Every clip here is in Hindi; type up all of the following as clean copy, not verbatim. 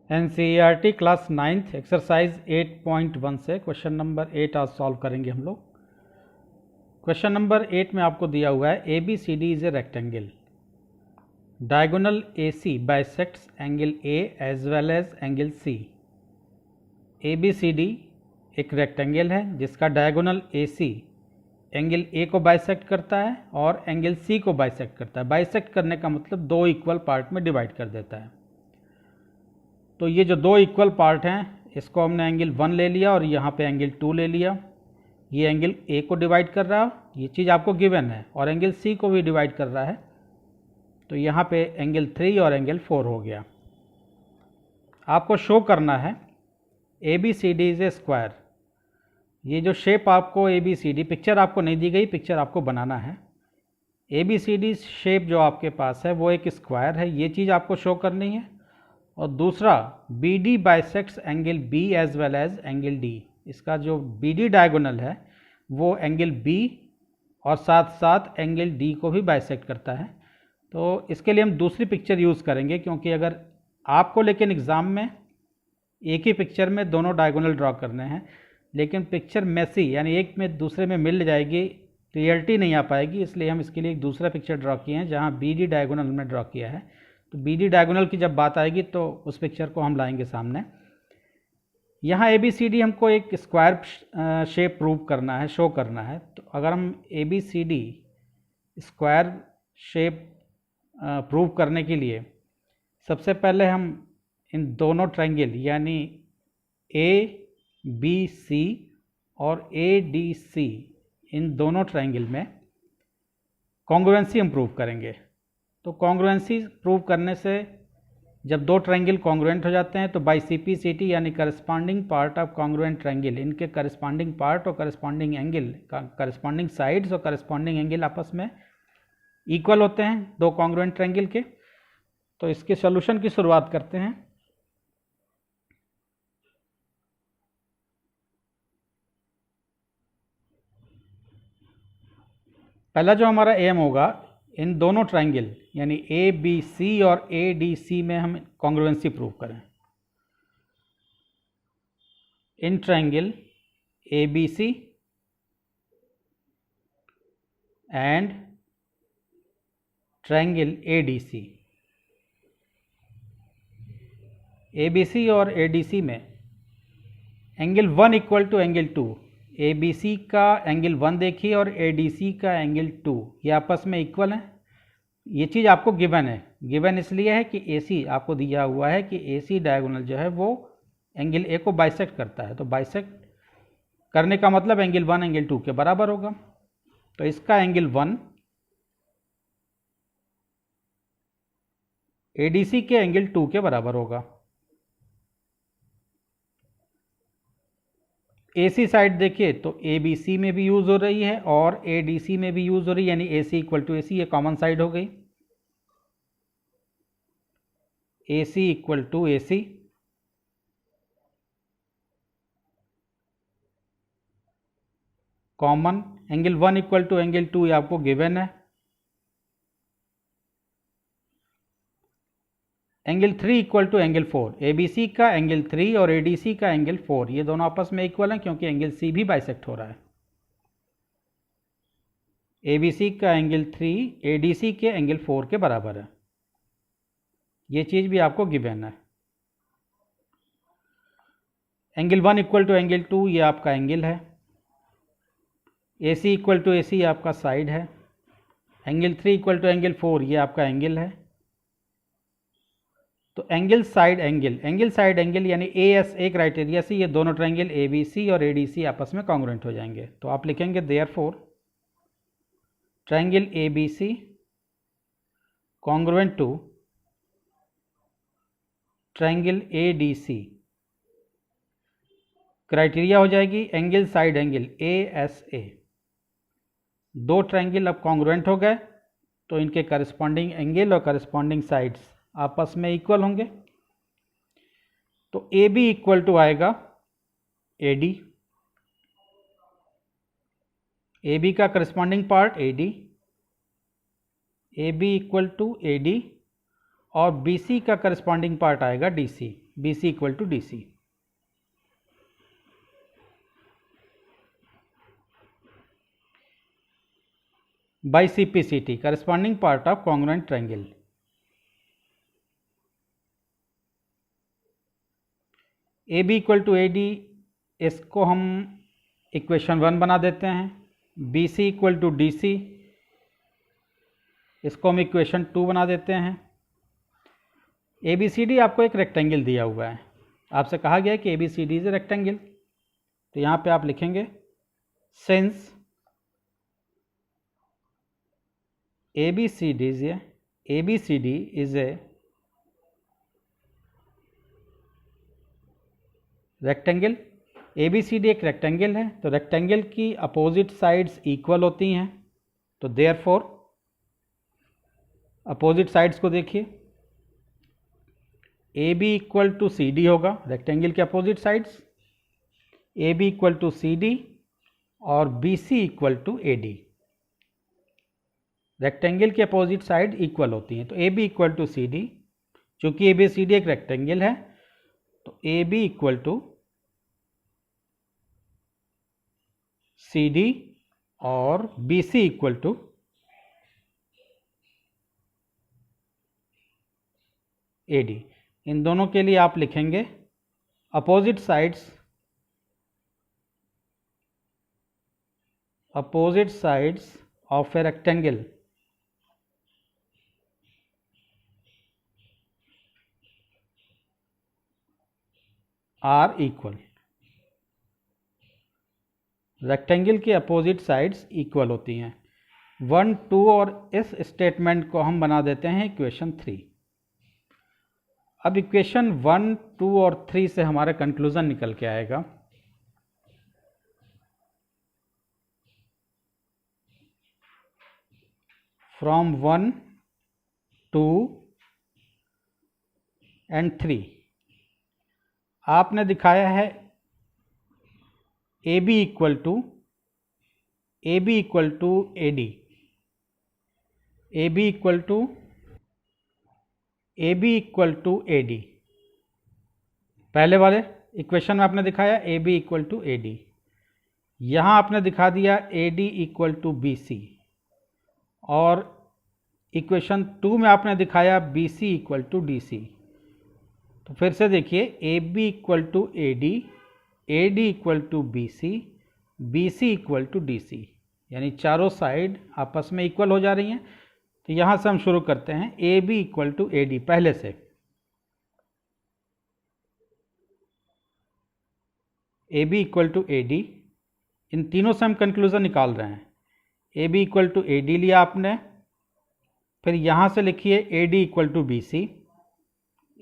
NCERT क्लास 9th एक्सरसाइज 8.1 से क्वेश्चन नंबर 8 आज सॉल्व करेंगे हम लोग। क्वेश्चन नंबर 8 में आपको दिया हुआ है ABCD is a rectangle, diagonal AC bisects angle A as well as angle C। ABCD एक रेक्टेंगल है जिसका डायगोनल AC एंगल A को बाइसेक्ट करता है और एंगल C को बाइसेक्ट करता है। बाइसेक्ट करने का मतलब दो इक्वल पार्ट में डिवाइड कर देता है। तो ये जो दो इक्वल पार्ट हैं इसको हमने एंगल 1 ले लिया और यहाँ पे एंगल 2 ले लिया। ये एंगल A को डिवाइड कर रहा है, ये चीज़ आपको गिवन है, और एंगल C को भी डिवाइड कर रहा है। तो यहाँ पे एंगल 3 और एंगल 4 हो गया। आपको शो करना है ABCD इज ए स्क्वायर। ये जो शेप आपको ABCD, पिक्चर आपको नहीं दी गई, पिक्चर आपको बनाना है। ABCD शेप जो आपके पास है वो एक स्क्वायर है, ये चीज़ आपको शो करनी है। और दूसरा BD bisects angle B as well as angle D। इसका जो BD डायगोनल है वो एंगल B और साथ साथ एंगल D को भी बाइसेक्ट करता है। तो इसके लिए हम दूसरी पिक्चर यूज़ करेंगे, क्योंकि अगर आपको लेकिन एग्ज़ाम में एक ही पिक्चर में दोनों डायगोनल ड्रॉ करने हैं, लेकिन पिक्चर मैसी यानी एक में दूसरे में मिल जाएगी, क्लियरिटी नहीं आ पाएगी, इसलिए हम इसके लिए एक दूसरा पिक्चर ड्रॉ किए हैं जहाँ BD डायगोनल में ड्रॉ किया है। तो BD डायगोनल की जब बात आएगी तो उस पिक्चर को हम लाएंगे सामने। यहाँ ABCD हमको एक स्क्वायर शेप प्रूव करना है, शो करना है। तो अगर हम ABCD स्क्वायर शेप प्रूव करने के लिए सबसे पहले हम इन दोनों ट्रायंगल यानी ABC और ADC, इन दोनों ट्रायंगल में कॉन्ग्रुएंसी हम प्रूव करेंगे। तो कॉन्ग्रुएंसी प्रूव करने से जब दो ट्रायंगल कॉन्ग्रुएंट हो जाते हैं तो बाई CPCT यानी corresponding part of congruent triangle, इनके करस्पॉन्डिंग पार्ट और करस्पॉन्डिंग एंगल, करस्पॉन्डिंग साइड्स और करस्पॉन्डिंग एंगल आपस में इक्वल होते हैं दो कॉन्ग्रुएंट ट्रायंगल के। तो इसके सॉल्यूशन की शुरुआत करते हैं। पहला जो हमारा एम होगा, इन दोनों ट्रायंगल यानी ABC और ADC में हम कॉन्ग्रुएंसी प्रूव करें। In triangle ABC and triangle ADC, ABC और ADC में angle 1 equal to angle 2। ABC का एंगल 1 देखिए और ADC का एंगल 2, ये आपस में इक्वल है। ये चीज़ आपको गिवन है, गिवन इसलिए है कि AC आपको दिया हुआ है कि AC डायगोनल जो है वो एंगल A को बाइसेक्ट करता है। तो बाइसेक्ट करने का मतलब एंगल 1 एंगल 2 के बराबर होगा। तो इसका एंगल 1 ADC के एंगल 2 के बराबर होगा। AC साइड देखिए तो ABC में भी यूज़ हो रही है और ADC में भी यूज़ हो रही है, यानी AC इक्वल टू AC, ये कॉमन साइड हो गई। AC equal to AC, common angle 1 equal to angle 2, ये आपको गिवन है। Angle 3 equal to angle 4, ABC का एंगल 3 और ADC का एंगल 4, ये दोनों आपस में इक्वल हैं क्योंकि एंगल C भी बाइसेक्ट हो रहा है। ABC का एंगल 3 ADC के एंगल 4 के बराबर है, ये चीज़ भी आपको गिवन है। एंगल 1 इक्वल टू एंगल 2, ये आपका एंगल है। AC इक्वल टू AC, ये आपका साइड है। एंगल 3 इक्वल टू एंगल 4, ये आपका एंगल है। तो angle side angle, angle side angle यानी ASA क्राइटेरिया से ये दोनों ट्रायंगल ABC और ADC आपस में कॉन्ग्रुएंट हो जाएंगे। तो आप लिखेंगे therefore triangle ABC congruent to triangle ADC। Criteria हो जाएगी एंगल साइड एंगल ASA। दो ट्रायंगल अब कॉन्ग्रुएंट हो गए तो इनके करस्पॉन्डिंग एंगल और करस्पॉन्डिंग साइड्स आपस में इक्वल होंगे। तो AB इक्वल टू आएगा AD, AB का corresponding part AD, AB equal to AD और BC का करस्पॉन्डिंग पार्ट आएगा DC, BC equal to DC। By CPCT corresponding part of congruent triangle. AB equal to AD, इसको हम इक्वेशन 1 बना देते हैं। BC इक्वल टू DC, इसको हम इक्वेशन 2 बना देते हैं। ABCD आपको एक रेक्टेंगल दिया हुआ है, आपसे कहा गया है कि ABCD इज ए रेक्टेंगल, तो यहाँ पे आप लिखेंगे since ABCD is a rectangle. ABCD एक रेक्टेंगल है, तो रेक्टेंगल की अपोजिट साइड्स इक्वल होती हैं, तो देयरफॉर अपोजिट साइड्स को देखिए, AB इक्वल टू CD होगा, रेक्टेंगल के opposite sides AB equal to CD और BC equal to AD। Rectangle के अपोजिट साइड इक्वल होती हैं, तो AB इक्वल टू CD, चूंकि ABCD एक रेक्टेंगल है तो AB इक्वल टू CD और BC इक्वल टू AD। इन दोनों के लिए आप लिखेंगे opposite sides of a rectangle are equal. Rectangle के अपोजिट साइड्स इक्वल होती हैं। 1, 2 और इस स्टेटमेंट को हम बना देते हैं इक्वेशन 3। अब इक्वेशन 1, 2 और 3 से हमारा कंक्लूजन निकल के आएगा फ्रॉम 1, 2 एंड 3 आपने दिखाया है AB equal to AD, AB equal to AD। पहले वाले इक्वेशन में आपने दिखाया AB इक्वल टू AD, यहाँ आपने दिखा दिया AD इक्वल टू BC, और इक्वेशन 2 में आपने दिखाया BC इक्वल टू DC। तो फिर से देखिए AB equal to AD, AD equal to BC, BC equal to DC, यानी चारों साइड आपस में इक्वल हो जा रही हैं। तो यहाँ से हम शुरू करते हैं AB इक्वल टू AD, पहले से AB इक्वल टू AD, इन तीनों से हम कंक्लूजन निकाल रहे हैं। AB इक्वल टू AD लिया आपने, फिर यहाँ से लिखिए AD equal to BC,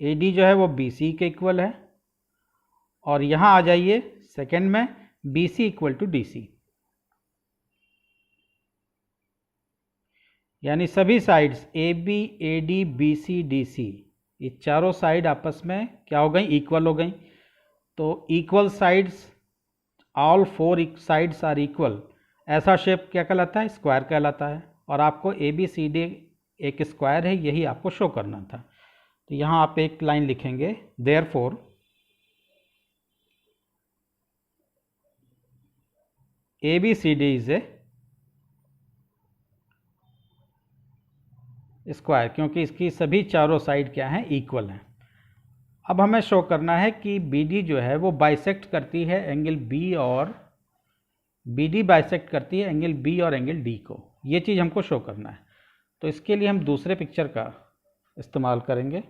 AD जो है वो BC के इक्वल है, और यहाँ आ जाइए सेकेंड में BC इक्वल टू DC, यानी सभी sides AB, AD, BC, DC, ये चारों साइड आपस में क्या हो गई, इक्वल हो गई। तो equal sides, all 4 sides are equal, ऐसा शेप क्या कहलाता है, स्क्वायर कहलाता है, और आपको ABCD एक स्क्वायर है, यही आपको शो करना था। तो यहाँ आप एक लाइन लिखेंगे, therefore ABCD is A square, क्योंकि इसकी सभी चारों साइड क्या हैं, इक्वल हैं। अब हमें शो करना है कि BD जो है वो बाइसेक्ट करती है एंगल B, और BD बाइसेक्ट करती है एंगल B और एंगल D को, ये चीज़ हमको शो करना है। तो इसके लिए हम दूसरे पिक्चर का इस्तेमाल करेंगे।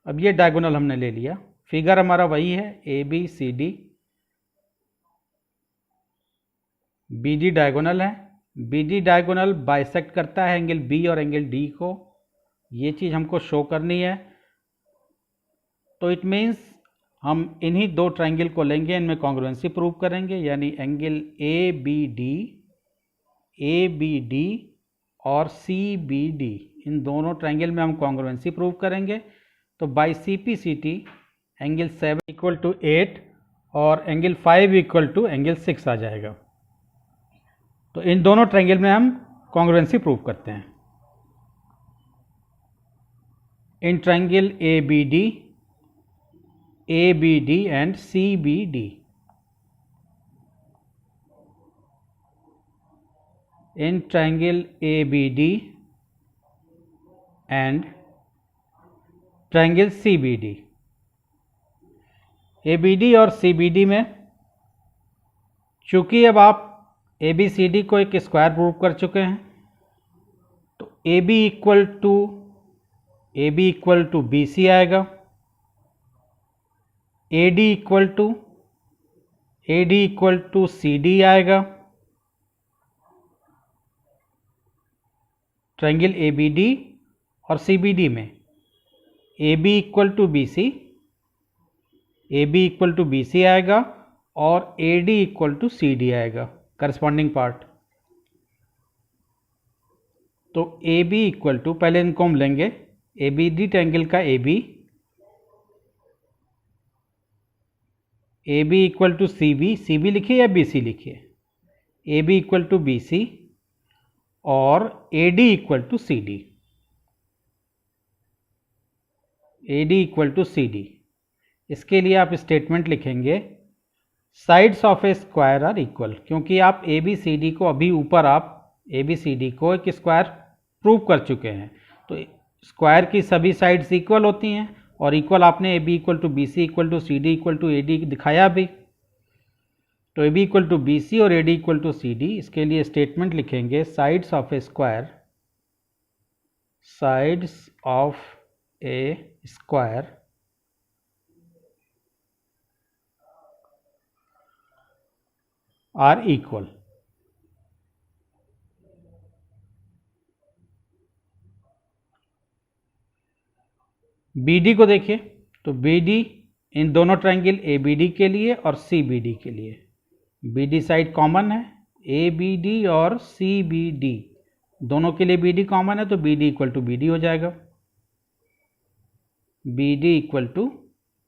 अब ये डायगोनल हमने ले लिया, फिगर हमारा वही है ABCD, BD डायगोनल है, BD डायगोनल बाइसेक्ट करता है एंगल B और एंगल D को, ये चीज़ हमको शो करनी है। तो इट मीन्स हम इन्हीं दो ट्रायंगल को लेंगे, इनमें कॉन्ग्रुएंसी प्रूव करेंगे, यानी एंगल ABD और CBD, इन दोनों ट्रायंगल में हम कॉन्ग्रुएंसी प्रूव करेंगे। तो by CPCT angle 7 equal to 8 और एंगल 5 इक्वल टू एंगल 6 आ जाएगा। तो इन दोनों ट्रायंगल में हम कॉन्ग्रुएंसी प्रूव करते हैं। In triangle ABD and CBD, in triangle ABD and triangle CBD। ABD और CBD में चूंकि अब आप ABCD को एक स्क्वायर प्रूव कर चुके हैं, तो AB इक्वल टू BC आएगा, AD इक्वल टू CD आएगा। ट्रायंगल ABD और CBD में AB इक्वल टू BC आएगा और AD इक्वल टू CD आएगा करस्पॉन्डिंग पार्ट। तो AB इक्वल टू, पहले इनको हम लेंगे, ABD ट्रायंगल का AB इक्वल टू CB लिखिए या BC लिखिए, AB इक्वल टू BC और AD इक्वल टू CD। इसके लिए आप स्टेटमेंट लिखेंगे sides of a square are equal, क्योंकि आप ABCD को अभी ऊपर आप ABCD को एक स्क्वायर प्रूव कर चुके हैं, तो स्क्वायर की सभी साइड्स इक्वल होती हैं और इक्वल आपने AB equal to BC equal to CD equal to AD दिखाया भी। तो AB इक्वल टू BC और AD इक्वल टू CD, इसके लिए स्टेटमेंट लिखेंगे sides of a square are equal. BD को देखिए, तो BD इन दोनों ट्रायंगल ABD के लिए और CBD के लिए, BD साइड कॉमन है, ABD और CBD दोनों के लिए BD कॉमन है, तो BD इक्वल टू BD हो जाएगा, BD इक्वल टू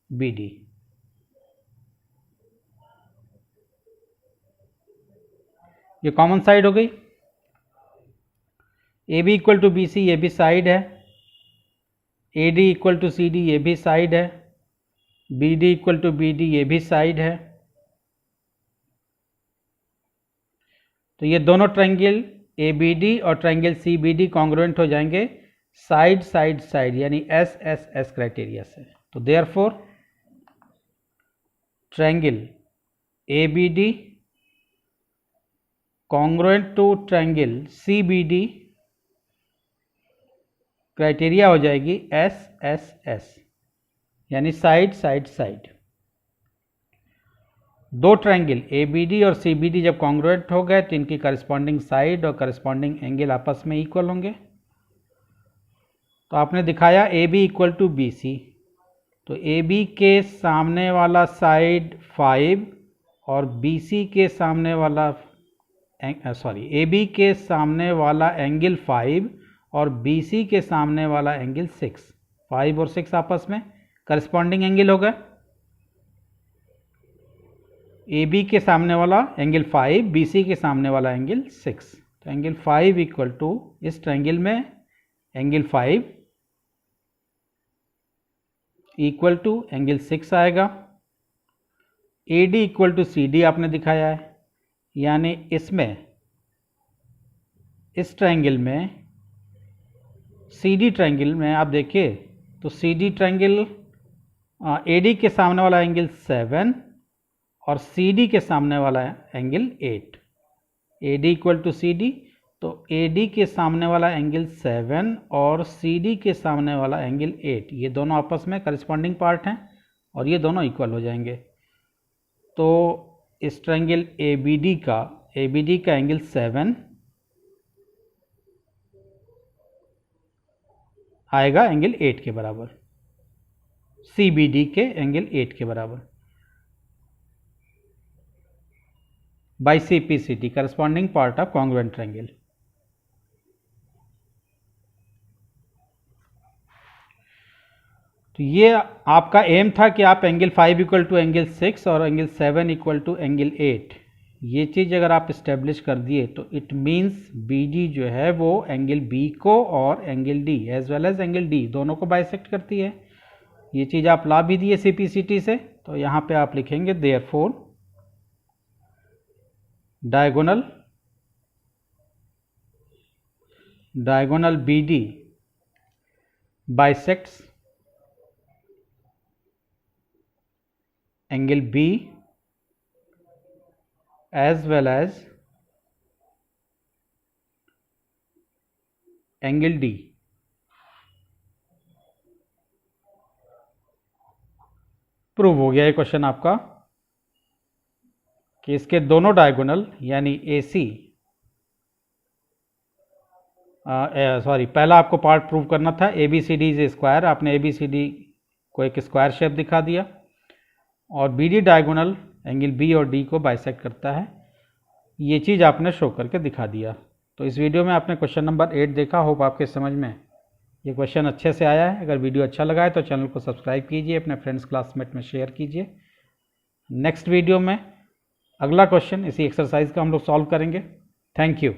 BD। ये कॉमन साइड हो गई। AB इक्वल टू BC ये भी साइड है, AD इक्वल टू CD ये भी साइड है, BD इक्वल टू BD ये भी साइड है। तो ये दोनों ट्रायंगल ABD और ट्रायंगल CBD कॉन्ग्रुएंट हो जाएंगे साइड साइड साइड, यानी SSS क्राइटेरिया से। तो therefore triangle ABD congruent to triangle CBD criteria हो जाएगी SSS, यानी साइड साइड साइड। दो ट्रायंगल ABD और CBD जब कॉन्ग्रुएंट हो गए तो इनकी करस्पॉन्डिंग साइड और करस्पॉन्डिंग एंगल आपस में इक्वल होंगे। तो आपने दिखाया AB इक्वल टू BC, तो AB के सामने वाला साइड 5 और BC के सामने वाला AB के सामने वाला एंगल 5 और BC के सामने वाला एंगल 6, 5 और 6 आपस में करस्पॉन्डिंग एंगल होगा। AB के सामने वाला एंगल 5, BC के सामने वाला एंगल 6, तो एंगल 5 इक्वल टू, इस ट्रायंगल में एंगल 5 इक्वल टू एंगल 6 आएगा। AD इक्वल टू CD आपने दिखाया है, यानी इसमें इस ट्रायंगल में CD ट्रायंगल में आप देखिए तो CD ट्रायंगल AD के सामने वाला एंगल 7 और CD के सामने वाला angle 8, AD equal to CD, तो AD के सामने वाला एंगल 7 और CD के सामने वाला एंगल 8, ये दोनों आपस में करस्पॉन्डिंग पार्ट हैं और ये दोनों इक्वल हो जाएंगे। तो इस ट्रायंगल ABD का एंगल 7 आएगा एंगल 8 के बराबर, CBD के एंगल 8 के बराबर, by CPCT corresponding part of congruent triangle. तो ये आपका एम था कि आप एंगल 5 इक्वल टू एंगल 6 और एंगल 7 इक्वल टू एंगल 8 ये चीज़ अगर आप इस्टेब्लिश कर दिए तो इट मीन्स बी डी जो है वो एंगल बी को और angle D as well as angle D दोनों को बाइसेक्ट करती है। ये चीज़ आप ला भी दिए सीपीसीटी से, तो यहाँ पे आप लिखेंगे therefore diagonal B D bisects angle B as well as angle D. Prove हो गया ये क्वेश्चन आपका कि इसके दोनों डायगोनल यानी AC पहला आपको पार्ट प्रूव करना था ABCD इज स्क्वायर, आपने ABCD को एक स्क्वायर शेप दिखा दिया, और BD डायगोनल एंगल बी और डी को बाइसेक्ट करता है, ये चीज़ आपने शो करके दिखा दिया। तो इस वीडियो में आपने क्वेश्चन नंबर 8 देखा, होप आपके समझ में ये क्वेश्चन अच्छे से आया है। अगर वीडियो अच्छा लगा है तो चैनल को सब्सक्राइब कीजिए, अपने फ्रेंड्स क्लासमेट में शेयर कीजिए। नेक्स्ट वीडियो में अगला क्वेश्चन इसी एक्सरसाइज का हम लोग सॉल्व करेंगे। Thank you.